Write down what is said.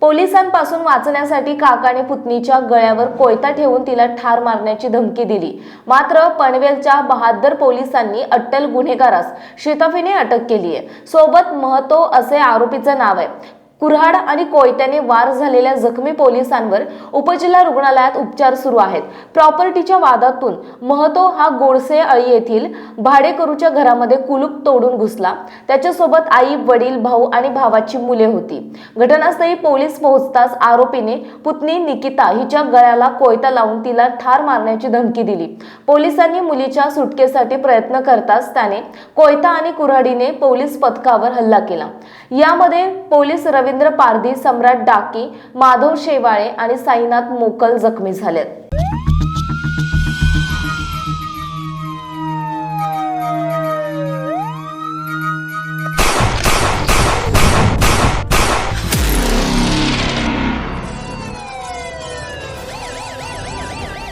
पोलिसांपासून वाचण्यासाठी काकाने पुतणीच्या गळ्यावर कोयता ठेवून तिला ठार मारण्याची धमकी दिली। मात्र पनवेलच्या बहादर पोलिसांनी अट्टल गुन्हेगारास शिताफीने अटक केली आहे। सोबत महतो असे आरोपीचे नाव आहे। कुऱ्हाड आणि कोयत्याने वार झालेल्या जखमी पोलिसांवर उपजिल्हा रुग्णालयात उपचार सुरू आहेत। प्रॉपर्टीच्या वादातून महतो हा गोडसे अळी येथील भाडेकरूच्या घरामध्ये कुलूप तोडून घुसला। त्याच्यासोबत आई, वडील, भाऊ आणि भावाची मुले होती। घटनास्थळी पोलीस पोहोचताच आरोपीने पुतणी निकिता हिच्या गळ्याला कोयता लावून तिला ठार मारण्याची धमकी दिली। पोलिसांनी मुलीच्या सुटकेसाठी प्रयत्न करताच त्याने कोयता आणि कुऱ्हाडीने पोलीस पथकावर हल्ला केला। यामध्ये पोलीस रवींद्र पारधी, सम्राट डाकी, माधव शेवाळे आणि साईनाथ मोकल जखमी झालेत।